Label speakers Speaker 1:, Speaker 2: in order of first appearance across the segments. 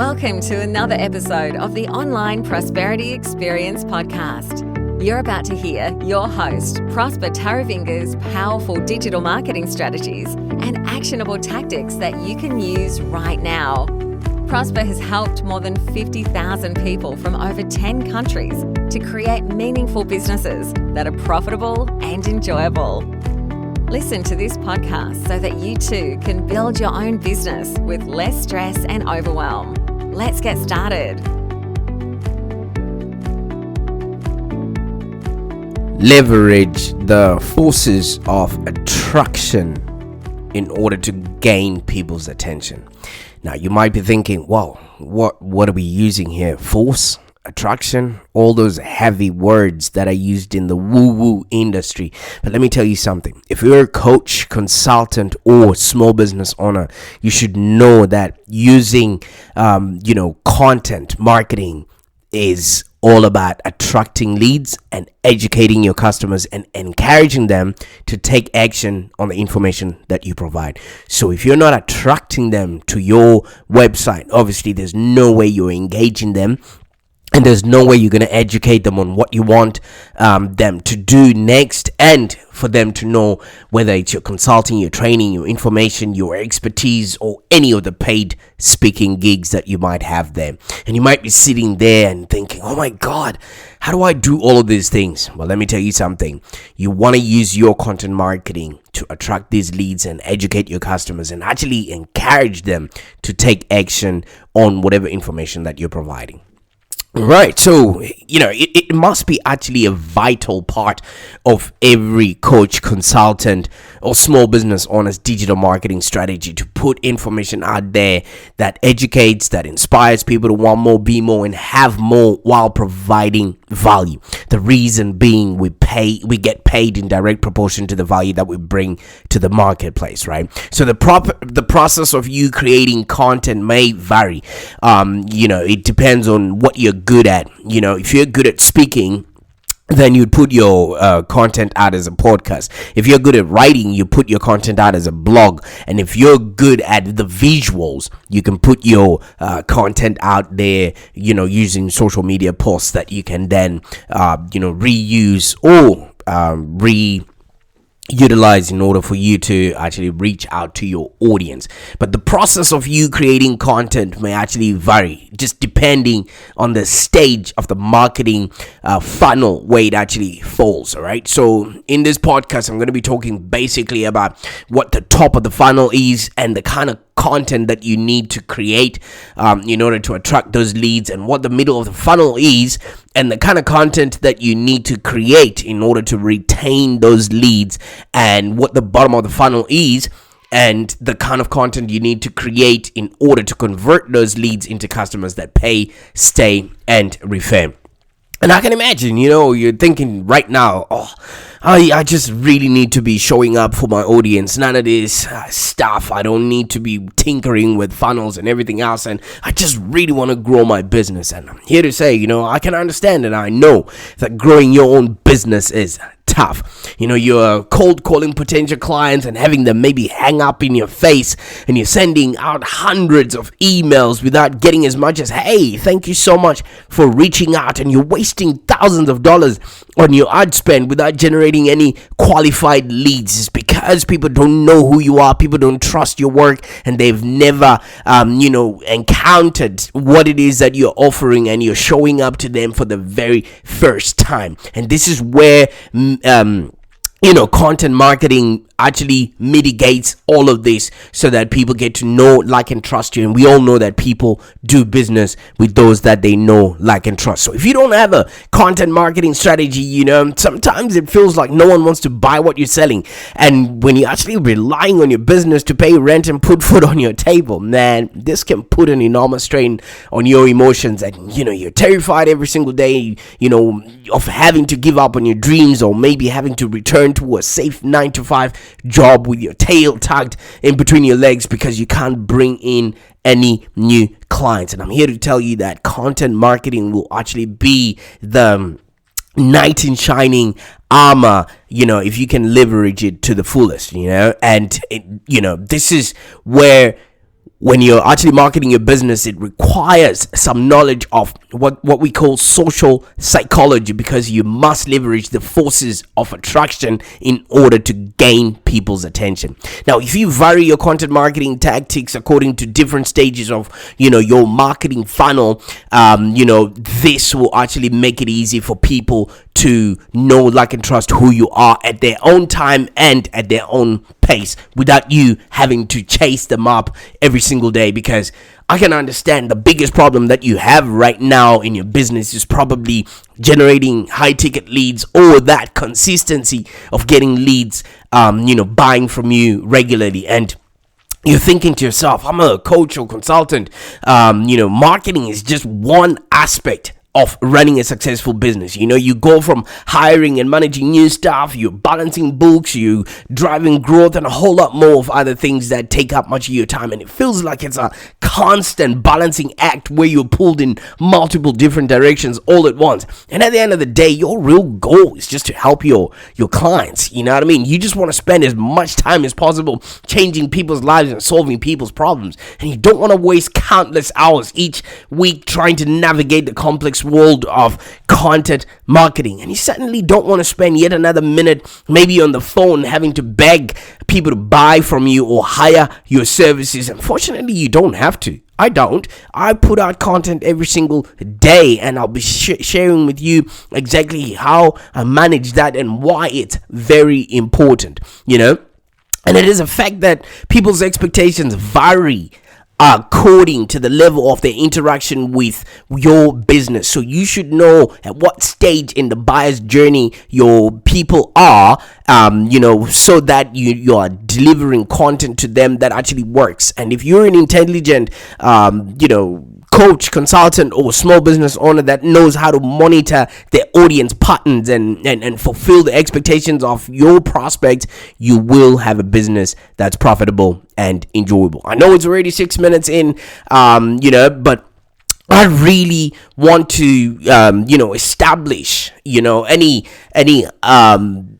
Speaker 1: Welcome to another episode of the Online Prosperity Experience podcast. You're about to hear your host, Prosper Taravinga's powerful digital marketing strategies and actionable tactics that you can use right now. Prosper has helped more than 50,000 people from over 10 countries to create meaningful businesses that are profitable and enjoyable. Listen to this podcast so that you too can build your own business with less stress and overwhelm. Let's get started.
Speaker 2: Leverage the forces of attraction in order to gain people's attention. Now, you might be thinking, well, what are we using here? Force? Attraction? All those heavy words that are used in the woo-woo industry. But let me tell you something. If you're a coach, consultant, or small business owner, you should know that using, content marketing is all about attracting leads and educating your customers and encouraging them to take action on the information that you provide. So if you're not attracting them to your website, obviously there's no way you're engaging them. And there's no way you're going to educate them on what you want them to do next, and for them to know whether it's your consulting, your training, your information, your expertise, or any of the paid speaking gigs that you might have there. And you might be sitting there and thinking, oh my God, how do I do all of these things? Well, let me tell you something. You want to use your content marketing to attract these leads and educate your customers and actually encourage them to take action on whatever information that you're providing. Right, so, it must be actually a vital part of every coach, consultant, or small business owner's digital marketing strategy to put information out there that educates, that inspires people to want more, be more, and have more while providing value. The reason being we get paid in direct proportion to the value that we bring to the marketplace, right? So the process of you creating content may vary. It depends on what you're good at. If you're good at speaking, then you'd put your content out as a podcast. If you're good at writing, you put your content out as a blog. And if you're good at the visuals, you can put your content out there, using social media posts that you can then, reuse or utilize in order for you to actually reach out to your audience. But the process of you creating content may actually vary, just depending on the stage of the marketing funnel where it actually falls. All right, so in this podcast I'm going to be talking basically about what the top of the funnel is and the kind of content that you need to create in order to attract those leads, and what the middle of the funnel is and the kind of content that you need to create in order to retain those leads, and what the bottom of the funnel is and the kind of content you need to create in order to convert those leads into customers that pay, stay, and refer. And I can imagine, you're thinking right now, I just really need to be showing up for my audience. None of this stuff. I don't need to be tinkering with funnels and everything else. And I just really want to grow my business. And I'm here to say, I can understand and I know that growing your own business is tough. You're cold calling potential clients and having them maybe hang up in your face, and you're sending out hundreds of emails without getting as much as, hey, thank you so much for reaching out, and you're wasting thousands of dollars on your ad spend without generating any qualified leads. It's because people don't know who you are, people don't trust your work, and they've never encountered what it is that you're offering, and you're showing up to them for the very first time. And this is where content marketing actually mitigates all of this, so that people get to know, like, and trust you. And we all know that people do business with those that they know, like, and trust. So if you don't have a content marketing strategy, sometimes it feels like no one wants to buy what you're selling. And when you're actually relying on your business to pay rent and put food on your table, man, this can put an enormous strain on your emotions. And you're terrified every single day, of having to give up on your dreams, or maybe having to return to a safe 9-to-5 job with your tail tucked in between your legs because you can't bring in any new clients. And I'm here to tell you that content marketing will actually be the knight in shining armor, if you can leverage it to the fullest, and this is where when you're actually marketing your business, it requires some knowledge of what we call social psychology, because you must leverage the forces of attraction in order to gain people's attention. Now, if you vary your content marketing tactics according to different stages of, your marketing funnel, this will actually make it easy for people to know, like, and trust who you are at their own time and at their own pace, without you having to chase them up every single day. Because I can understand the biggest problem that you have right now in your business is probably generating high ticket leads, or that consistency of getting leads, buying from you regularly. And you're thinking to yourself, I'm a coach or consultant. Marketing is just one aspect of running a successful business. You go from hiring and managing new staff, you're balancing books, you driving growth, and a whole lot more of other things that take up much of your time. And it feels like it's a constant balancing act where you're pulled in multiple different directions all at once. And at the end of the day, your real goal is just to help your clients. You know what I mean? You just want to spend as much time as possible changing people's lives and solving people's problems. And you don't want to waste countless hours each week trying to navigate the complex world of content marketing. And you certainly don't want to spend yet another minute maybe on the phone having to beg people to buy from you or hire your services. Unfortunately, you don't have to. I don't. I put out content every single day, and I'll be sharing with you exactly how I manage that and why it's very important, And it is a fact that people's expectations vary according to the level of their interaction with your business. So you should know at what stage in the buyer's journey your people are, so that you are delivering content to them that actually works. And if you're an intelligent, coach, consultant, or small business owner that knows how to monitor their audience patterns and fulfill the expectations of your prospects, you will have a business that's profitable and enjoyable. I know it's already 6 minutes in, but I really want to, establish, any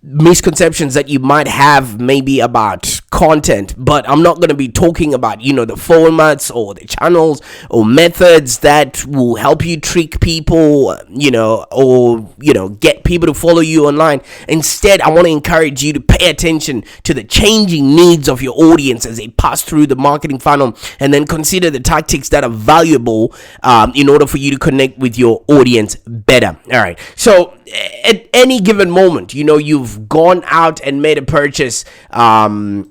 Speaker 2: misconceptions that you might have maybe about content. But I'm not going to be talking about, the formats or the channels or methods that will help you trick people, or, get people to follow you online. Instead, I want to encourage you to pay attention to the changing needs of your audience as they pass through the marketing funnel, and then consider the tactics that are valuable in order for you to connect with your audience better. All right. So at any given moment, you've gone out and made a purchase, in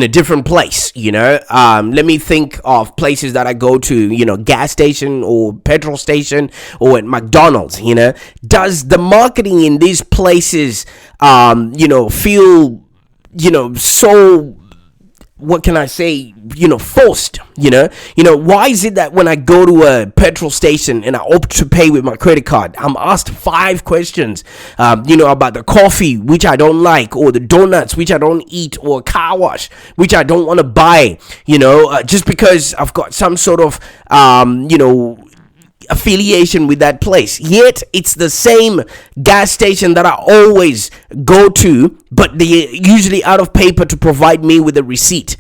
Speaker 2: a different place, let me think of places that I go to, gas station or petrol station or at McDonald's. Does the marketing in these places, feel, so, what can I say, forced, why is it that when I go to a petrol station and I opt to pay with my credit card, I'm asked 5 questions, about the coffee, which I don't like, or the donuts, which I don't eat, or car wash, which I don't want to buy, just because I've got some sort of, affiliation with that place. Yet it's the same gas station that I always go to, but they're usually out of paper to provide me with a receipt.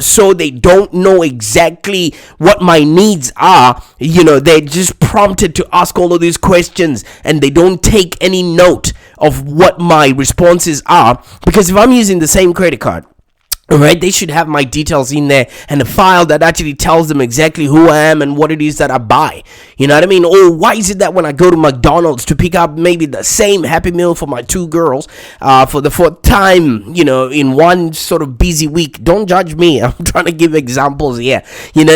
Speaker 2: So they don't know exactly what my needs are. They're just prompted to ask all of these questions, and they don't take any note of what my responses are. Because if I'm using the same credit card, right, they should have my details in there and a file that actually tells them exactly who I am and what it is that I buy. You know what I mean? Or why is it that when I go to McDonald's to pick up maybe the same Happy Meal for my 2 girls for the 4th time, in one sort of busy week? Don't judge me. I'm trying to give examples here. And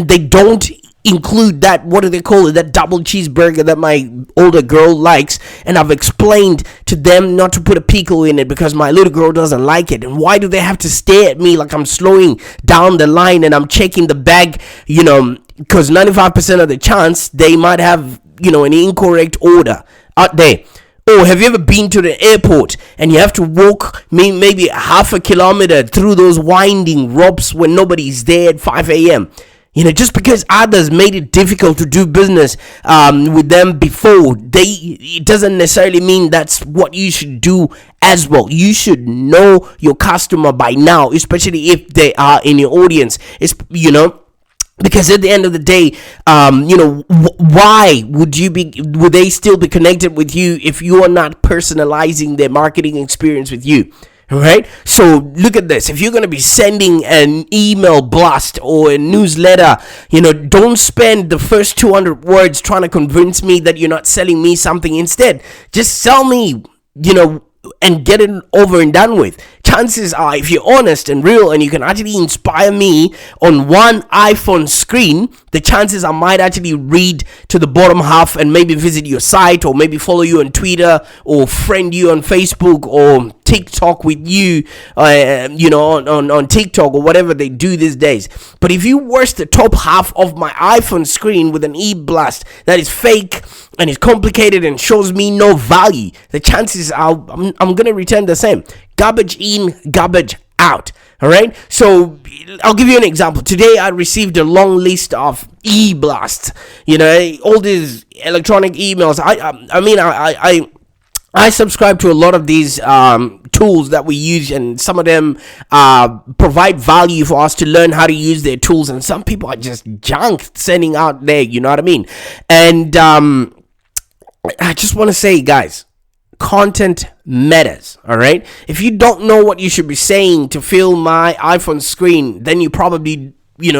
Speaker 2: they don't include that, what do they call it, that double cheeseburger that my older girl likes, and I've explained to them not to put a pickle in it because my little girl doesn't like it. And why do they have to stare at me like I'm slowing down the line and I'm checking the bag, because 95% of the chance they might have, an incorrect order out there. Or have you ever been to the airport and you have to walk maybe half a kilometer through those winding ropes when nobody's there at 5 a.m.? Just because others made it difficult to do business with them before, it doesn't necessarily mean that's what you should do as well. You should know your customer by now, especially if they are in your audience. Because at the end of the day, why would they still be connected with you if you are not personalizing their marketing experience with you? All right. So look at this. If you're going to be sending an email blast or a newsletter, don't spend the first 200 words trying to convince me that you're not selling me something. Instead, just sell me, and get it over and done with. Chances are, if you're honest and real and you can actually inspire me on one iPhone screen, the chances I might actually read to the bottom half and maybe visit your site, or maybe follow you on Twitter, or friend you on Facebook, or TikTok with you, on TikTok, or whatever they do these days. But if you waste the top half of my iPhone screen with an e-blast that is fake and is complicated and shows me no value, the chances are I'm gonna return the same. Garbage in, garbage out. All right. So I'll give you an example. Today I received a long list of e-blasts. All these electronic emails. I subscribe to a lot of these tools that we use, and some of them provide value for us to learn how to use their tools, and some people are just junk sending out there, you know what I mean? And I just want to say, guys, content matters. All right. If you don't know what you should be saying to fill my iPhone screen, then you probably you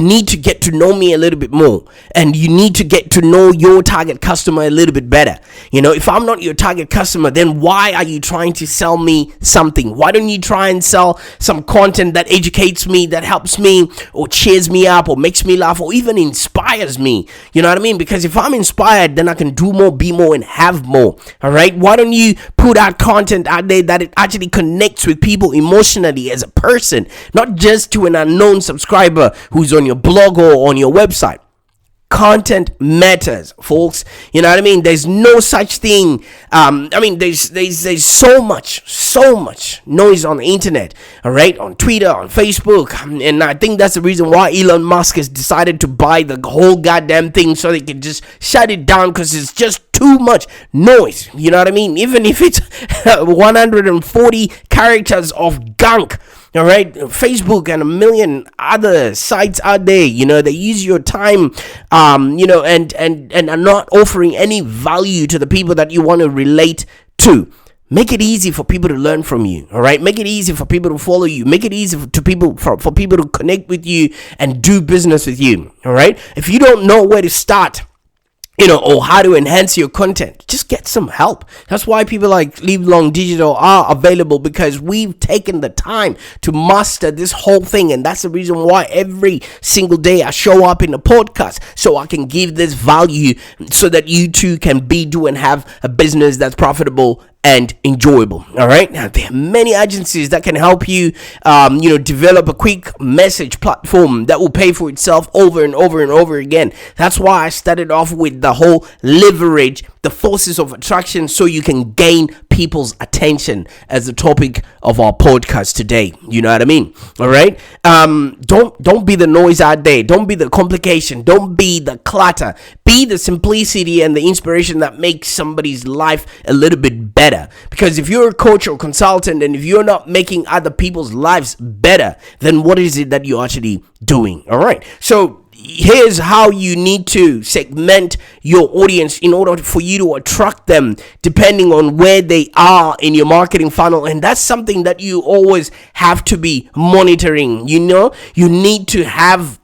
Speaker 2: need to get to know me a little bit more, and you need to get to know your target customer a little bit better. If I'm not your target customer, then why are you trying to sell me something? Why don't you try and sell some content that educates me, that helps me, or cheers me up, or makes me laugh, or even inspires me? You know what I mean? Because if I'm inspired, then I can do more, be more, and have more. All right. Why don't you put out content out there that it actually connects with people emotionally as a person, not just to an unknown subscriber who's on your blog or on your website? Content matters, folks. You know what I mean? There's no such thing. There's so much noise on the internet. All right, on Twitter, on Facebook, and I think that's the reason why Elon Musk has decided to buy the whole goddamn thing, so they can just shut it down, because it's just too much noise. You know what I mean? Even if it's 140 characters of gunk. All right, Facebook and a million other sites out there, they use your time, and are not offering any value to the people that you want to relate to. Make it easy for people to learn from you. All right, make it easy for people to follow you. Make it easy for people to connect with you and do business with you. All right, if you don't know where to start, or how to enhance your content, just get some help. That's why people like Live Long Digital are available, because we've taken the time to master this whole thing. And that's the reason why every single day I show up in the podcast, so I can give this value, so that you too can do and have a business that's profitable and enjoyable. All right. Now, there are many agencies that can help you, develop a quick message platform that will pay for itself over and over and over again. That's why I started off with the whole leverage the forces of attraction, so you can gain people's attention, as the topic of our podcast today. You know what I mean? All right. Don't be the noise out there. Don't be the complication. Don't be the clutter. Be the simplicity and the inspiration that makes somebody's life a little bit better. Because if you're a coach or consultant, and if you're not making other people's lives better, then what is it that you're actually doing? All right. So here's how you need to segment your audience in order for you to attract them, depending on where they are in your marketing funnel. And that's something that you always have to be monitoring. You need to have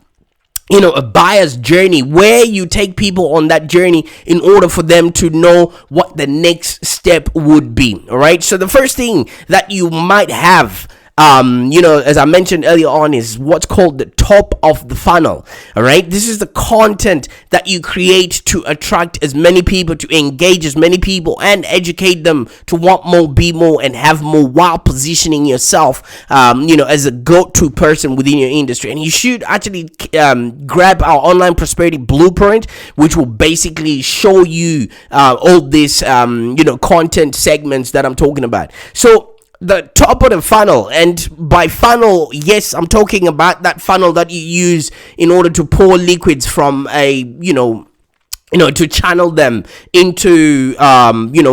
Speaker 2: a buyer's journey, where you take people on that journey in order for them to know what the next step would be. All right. So the first thing that you might have, as I mentioned earlier on, is what's called the top of the funnel. All right. This is the content that you create to attract as many people, to engage as many people, and educate them to want more, be more, and have more, while positioning yourself, as a go-to person within your industry. And you should actually grab our online prosperity blueprint, which will basically show you all these, content segments that I'm talking about. So the top of the funnel. And by funnel, yes, I'm talking about that funnel that you use in order to pour liquids from a, to channel them into,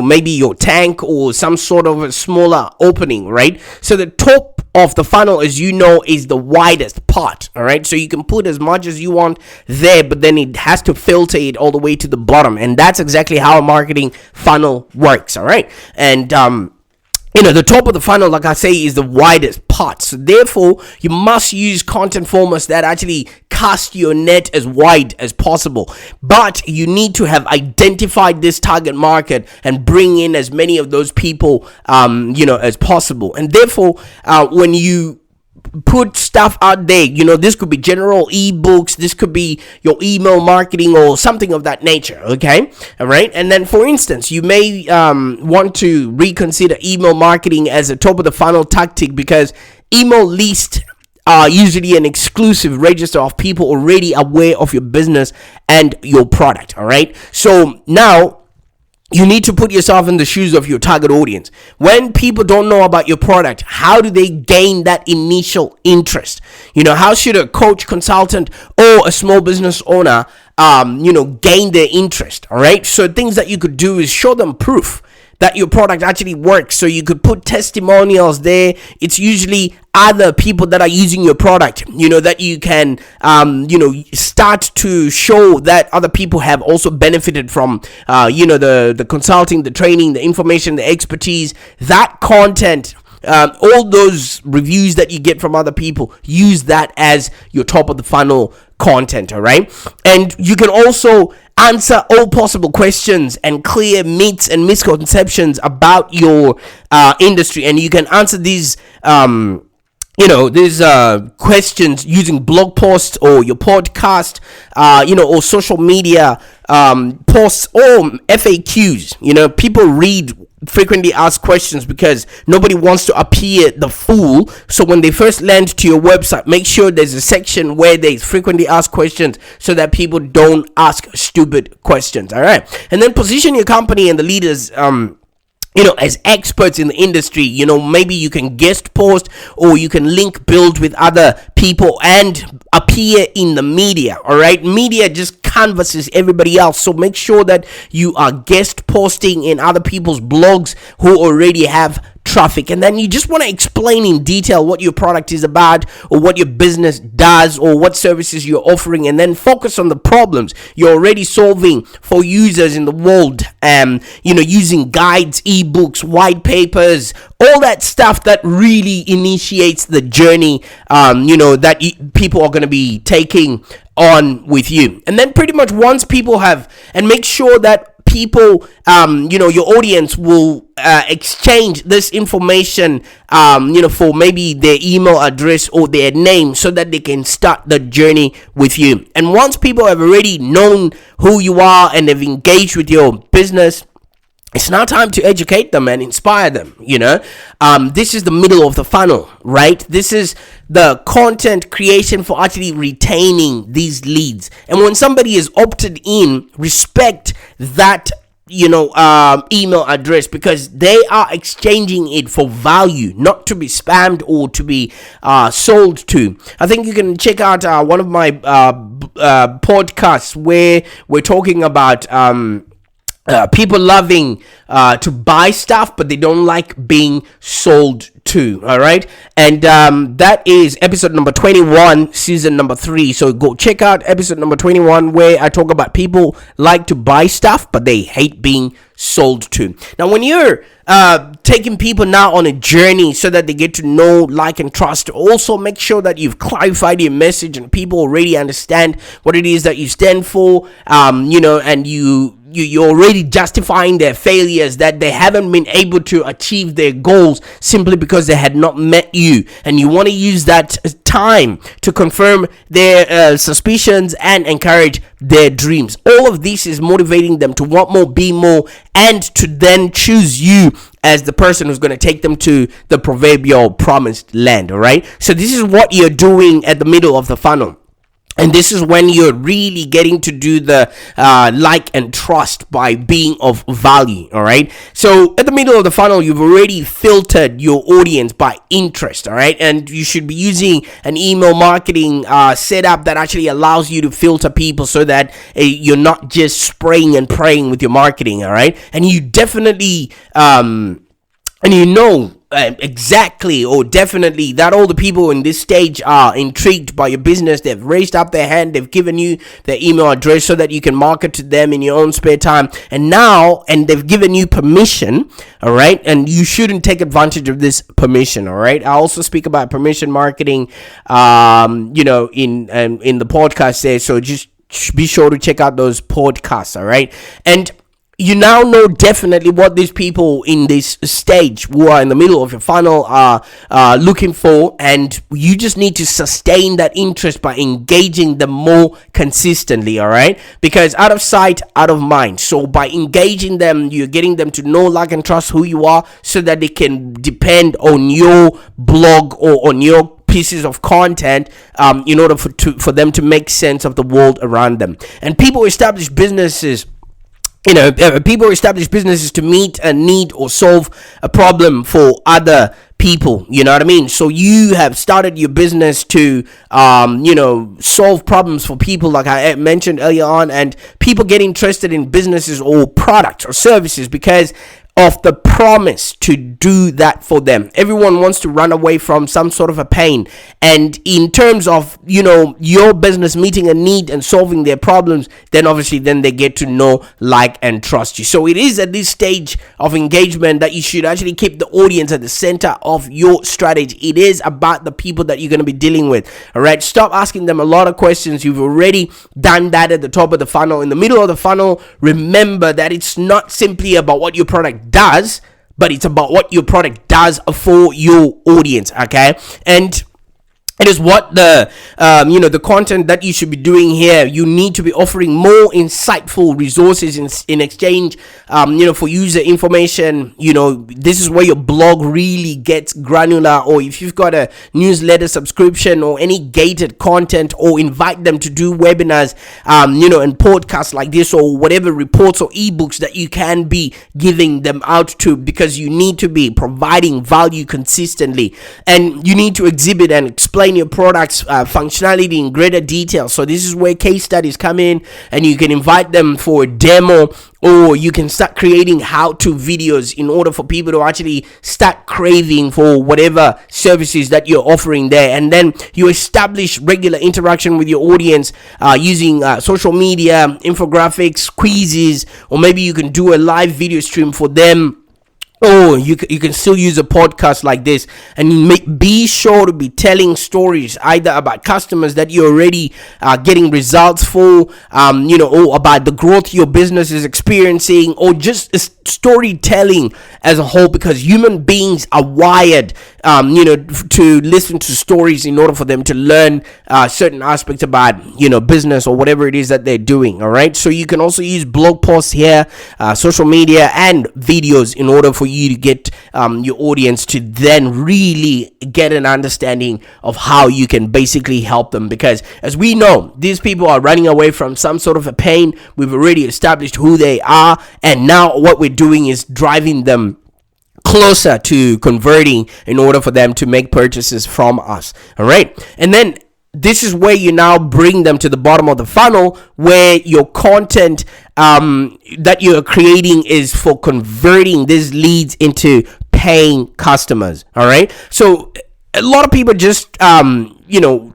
Speaker 2: maybe your tank or some sort of a smaller opening, right? So the top of the funnel, as you know, is the widest part, all right? So you can put as much as you want there, but then it has to filter it all the way to the bottom. And that's exactly how a marketing funnel works, all right? And, the top of the funnel, like I say, is the widest part. So therefore, you must use content formats that actually cast your net as wide as possible. But you need to have identified this target market and bring in as many of those people, as possible. And therefore, when you put stuff out there, this could be general ebooks, this could be your email marketing or something of that nature, okay? All right. And then, for instance, you may want to reconsider email marketing as a top of the funnel tactic, because email lists are usually an exclusive register of people already aware of your business and your product. All right. So now you need to put yourself in the shoes of your target audience. When people don't know about your product, how do they gain that initial interest? How should a coach, consultant, or a small business owner, gain their interest? All right. So things that you could do is show them proof that your product actually works. So you could put testimonials there. It's usually other people that are using your product, that you can, start to show that other people have also benefited from, the consulting, the training, the information, the expertise, that content. All those reviews that you get from other people, use that as your top of the funnel content, all right? And you can also answer all possible questions and clear myths and misconceptions about your industry. And you can answer these questions using blog posts or your podcast, or social media posts or FAQs. People read frequently asked questions because nobody wants to appear the fool. So when they first land to your website, make sure there's a section where there's frequently asked questions so that people don't ask stupid questions. All right. And then position your company and the leaders as experts in the industry. Maybe you can guest post or you can link build with other people and appear in the media. All right. Media just canvases everybody else. So make sure that you are guest posting in other people's blogs who already have traffic. And then you just want to explain in detail what your product is about or what your business does or what services you're offering, and then focus on the problems you're already solving for users in the world. Using guides, ebooks, white papers, all that stuff that really initiates the journey that people are going to be taking on with you. And then pretty much once people have, and make sure that people, your audience will exchange this information, for maybe their email address or their name so that they can start the journey with you. And once people have already known who you are and have engaged with your business, it's now time to educate them and inspire them. This is the middle of the funnel, right? This is the content creation for actually retaining these leads. And when somebody is opted in, respect that email address, because they are exchanging it for value, not to be spammed or to be sold to. I think you can check out one of my podcasts where we're talking about people loving to buy stuff, but they don't like being sold to. All right. And that is episode number 21, season number 3. So go check out episode number 21, where I talk about people like to buy stuff, but they hate being sold to. Now, when you're taking people now on a journey so that they get to know, like, and trust, also make sure that you've clarified your message and people already understand what it is that you stand for, and you're already justifying their failures, that they haven't been able to achieve their goals simply because they had not met you. And you want to use that time to confirm their suspicions and encourage their dreams. All of this is motivating them to want more, be more, and to then choose you as the person who's going to take them to the proverbial promised land. All right. So this is what you're doing at the middle of the funnel. And this is when you're really getting to do the like and trust by being of value. All right. So at the middle of the funnel, you've already filtered your audience by interest. All right. And you should be using an email marketing setup that actually allows you to filter people so that you're not just spraying and praying with your marketing. All right. And you definitely, exactly or definitely that all the people in this stage are intrigued by your business. They've raised up their hand, they've given you their email address so that you can market to them in your own spare time, and they've given you permission. All right, and you shouldn't take advantage of this permission. All right, I also speak about permission marketing in the podcast there, so just be sure to check out those podcasts. All right, and you now know definitely what these people in this stage who are in the middle of your funnel are looking for, and you just need to sustain that interest by engaging them more consistently. All right, because out of sight, out of mind. So by engaging them, you're getting them to know, like, and trust who you are, so that they can depend on your blog or on your pieces of content in order for them to make sense of the world around them. And people establish businesses to meet a need or solve a problem for other people. You know what I mean? So you have started your business to solve problems for people, like I mentioned earlier on, and people get interested in businesses or products or services because of the promise to do that for them. Everyone wants to run away from some sort of a pain, and in terms of your business meeting a need and solving their problems, then they get to know, like, and trust you. So it is at this stage of engagement that you should actually keep the audience at the center of your strategy. It is about the people that you're going to be dealing with. All right, stop asking them a lot of questions. You've already done that at the top of the funnel. In the middle of the funnel, remember that it's not simply about what your product does, but it's about what your product does for your audience. Okay, and it is what the content that you should be doing here. You need to be offering more insightful resources in exchange, for user information. This is where your blog really gets granular, or if you've got a newsletter subscription or any gated content, or invite them to do webinars, and podcasts like this, or whatever reports or ebooks that you can be giving them out to, because you need to be providing value consistently, and you need to exhibit and explain your products functionality in greater detail. So this is where case studies come in, and you can invite them for a demo, or you can start creating how-to videos in order for people to actually start craving for whatever services that you're offering there. And then you establish regular interaction with your audience using social media, infographics, quizzes, or maybe you can do a live video stream for them. Oh, you can still use a podcast like this, and be sure to be telling stories either about customers that you're already getting results for, or about the growth your business is experiencing, or just storytelling as a whole, because human beings are wired, to listen to stories in order for them to learn certain aspects about, business or whatever it is that they're doing. All right. So you can also use blog posts here, social media, and videos in order for you to get your audience to then really get an understanding of how you can basically help them, because as we know, these people are running away from some sort of a pain. We've already established who they are, and now what we're doing is driving them closer to converting in order for them to make purchases from us. All right, and then this is where you now bring them to the bottom of the funnel, where your content that you're creating is for converting these leads into paying customers. All right, so a lot of people just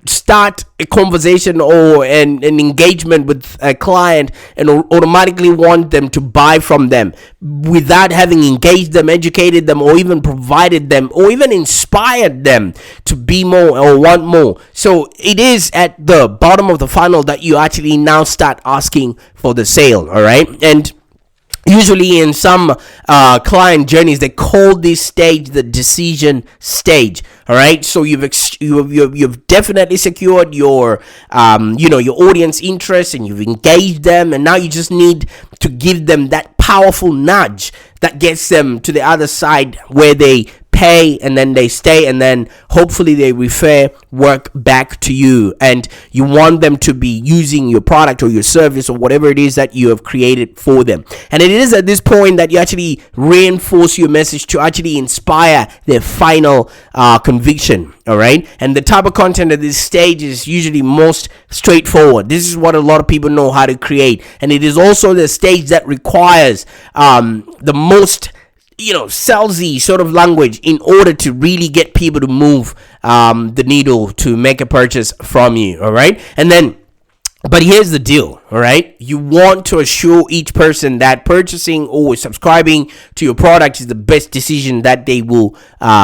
Speaker 2: start a conversation or an engagement with a client and automatically want them to buy from them without having engaged them, educated them, or even provided them, or even inspired them to be more or want more. So it is at the bottom of the funnel that you actually now start asking for the sale. All right, and usually in some client journeys, they call this stage the decision stage. All right, so you've definitely secured your your audience interest, and you've engaged them, and now you just need to give them that powerful nudge that gets them to the other side where they pay, and then they stay, and then hopefully they refer work back to you, and you want them to be using your product or your service or whatever it is that you have created for them. And it is at this point that you actually reinforce your message to actually inspire their final conviction. All right, and the type of content at this stage is usually most straightforward. This is what a lot of people know how to create, and it is also the stage that requires the most salesy sort of language in order to really get people to move the needle to make a purchase from you. All right, and then but here's the deal, all right? You want to assure each person that purchasing or subscribing to your product is the best decision that they will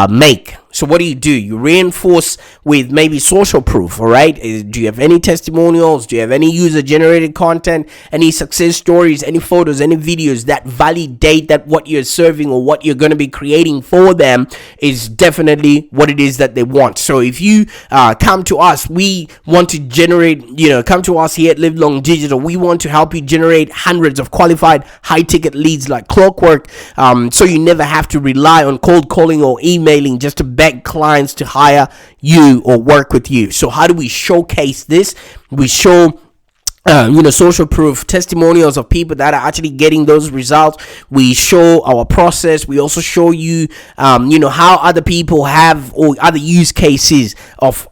Speaker 2: make. So what do? You reinforce with maybe social proof, all right? Do you have any testimonials? Do you have any user-generated content? Any success stories? Any photos? Any videos that validate that what you're serving or what you're going to be creating for them is definitely what it is that they want? So if you come to us, we want to generate, come to us here at Live Long Digital. We want to help you generate hundreds of qualified high-ticket leads like clockwork, so you never have to rely on cold calling or emailing just to beg clients to hire you or work with you. So how do we showcase this? We show social proof, testimonials of people that are actually getting those results. We show our process. We also show you, how other people have, or other use cases of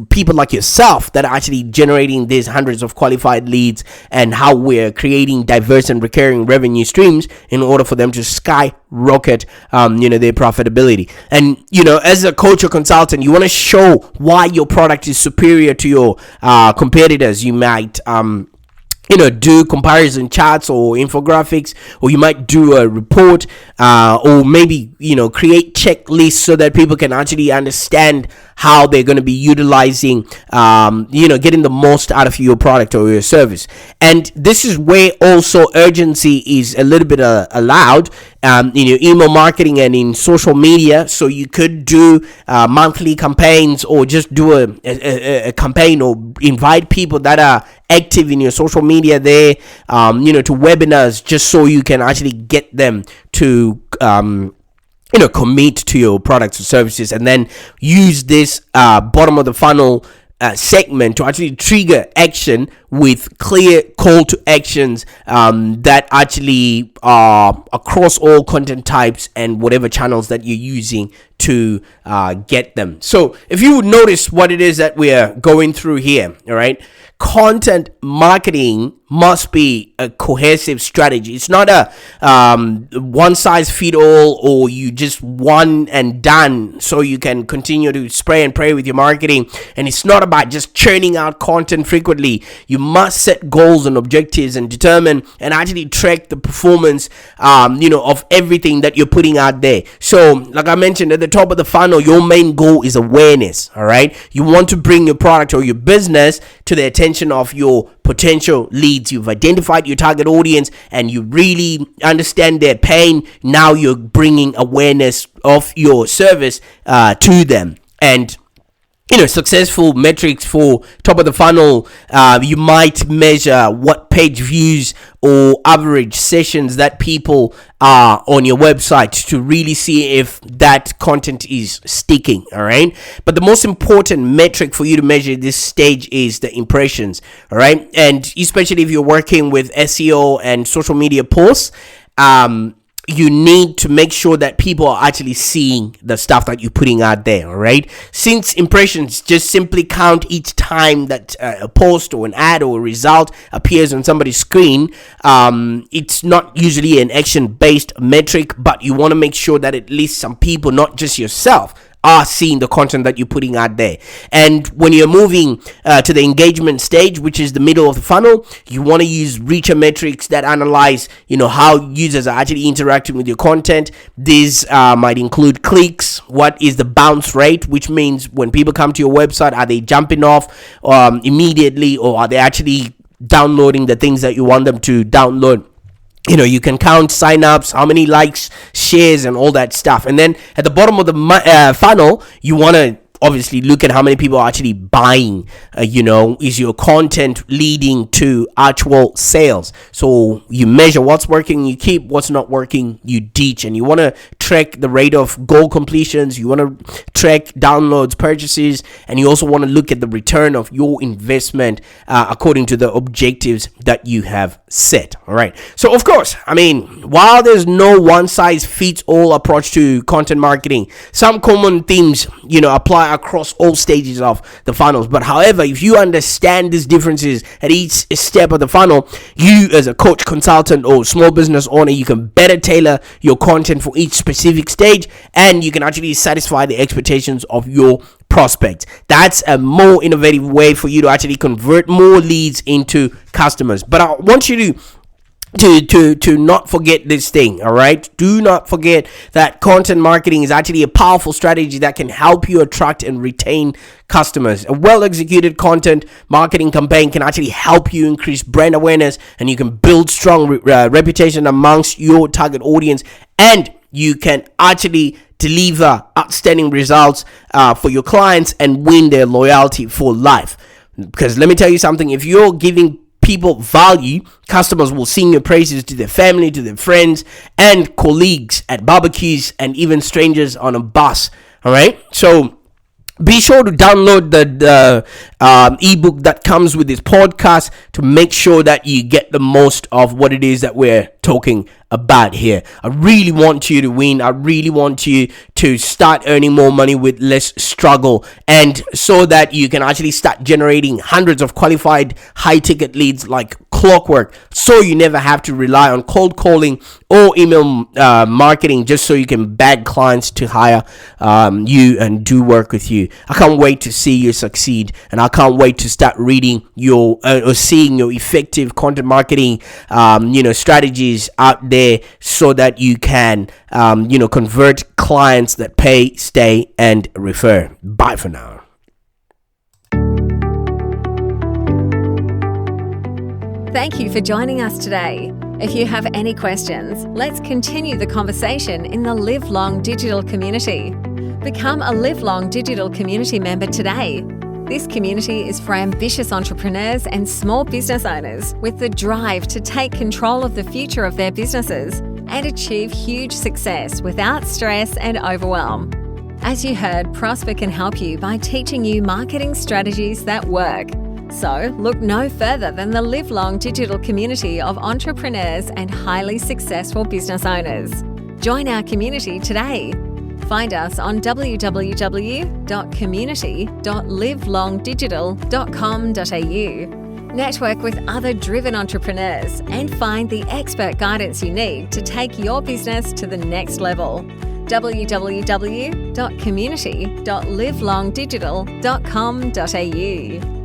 Speaker 2: people like yourself that are actually generating these hundreds of qualified leads, and how we're creating diverse and recurring revenue streams in order for them to skyrocket, their profitability. And, as a coach or consultant, you want to show why your product is superior to your competitors. You might, do comparison charts or infographics, or you might do a report, or maybe, create checklists so that people can actually understand how they're going to be utilizing, getting the most out of your product or your service. And this is where also urgency is a little bit allowed in your email marketing and in social media. So you could do monthly campaigns, or just do a campaign, or invite people that are active in your social media there, to webinars, just so you can actually get them to commit to your products or services, and then use this bottom of the funnel segment to actually trigger action with clear call to actions that actually are across all content types and whatever channels that you're using to get them. So if you would notice what it is that we are going through here, all right, content marketing must be a cohesive strategy. It's not a one size fit all, or you just one and done so you can continue to spray and pray with your marketing. And it's not about just churning out content frequently. You must set goals and objectives and determine and actually track the performance of everything that you're putting out there. So like I mentioned at the top of the funnel, your main goal is awareness. All right, you want to bring your product or your business to the attention of your potential leads. You've identified your target audience and you really understand their pain. Now you're bringing awareness of your service to them. And successful metrics for top of the funnel, you might measure what page views or average sessions that people are on your website to really see if that content is sticking. All right, but the most important metric for you to measure at this stage is the impressions. All right, and especially if you're working with SEO and social media posts, you need to make sure that people are actually seeing the stuff that you're putting out there. All right, since impressions just simply count each time that a post or an ad or a result appears on somebody's screen, it's not usually an action based metric, but you want to make sure that at least some people, not just yourself, are seeing the content that you're putting out there. And when you're moving to the engagement stage, which is the middle of the funnel, you want to use richer metrics that analyze how users are actually interacting with your content. These might include clicks. What is the bounce rate, which means when people come to your website, are they jumping off immediately, or are they actually downloading the things that you want them to download? You can count signups, how many likes, shares, and all that stuff. And then at the bottom of the funnel, you want to obviously look at how many people are actually buying. Is your content leading to actual sales? So you measure what's working, you keep; what's not working, you ditch. And you want to track the rate of goal completions, you want to track downloads, purchases, and you also want to look at the return of your investment according to the objectives that you have set. All right. So of course, while there's no one size fits all approach to content marketing, some common themes, apply across all stages of the funnels. But however, if you understand these differences at each step of the funnel, you as a coach, consultant, or small business owner, you can better tailor your content for each specific stage, and you can actually satisfy the expectations of your prospects. That's a more innovative way for you to actually convert more leads into customers. But I want you to not forget this thing. All right, do not forget that content marketing is actually a powerful strategy that can help you attract and retain customers. A well executed content marketing campaign can actually help you increase brand awareness, and you can build strong reputation amongst your target audience, and you can actually deliver outstanding results for your clients and win their loyalty for life. Because let me tell you something, if you're giving people value, customers will sing your praises to their family, to their friends and colleagues at barbecues, and even strangers on a bus. All right, so be sure to download the ebook that comes with this podcast to make sure that you get the most of what it is that we're talking about here. I really want you to win. I really want you to start earning more money with less struggle, and so that you can actually start generating hundreds of qualified high ticket leads like clockwork, so you never have to rely on cold calling or email marketing just so you can bag clients to hire you and do work with you. I can't wait to see you succeed, and I can't wait to start reading your or seeing your effective content marketing strategies out there, so that you can convert clients that pay, stay, and refer. Bye for now.
Speaker 1: Thank you for joining us today. If you have any questions, let's continue the conversation in the Live Long Digital community. Become a Live Long Digital community member today. This community is for ambitious entrepreneurs and small business owners with the drive to take control of the future of their businesses and achieve huge success without stress and overwhelm. As you heard, Prosper can help you by teaching you marketing strategies that work. So look no further than the Live Long Digital community of entrepreneurs and highly successful business owners. Join our community today. Find us on www.community.livelongdigital.com.au. Network with other driven entrepreneurs and find the expert guidance you need to take your business to the next level. www.community.livelongdigital.com.au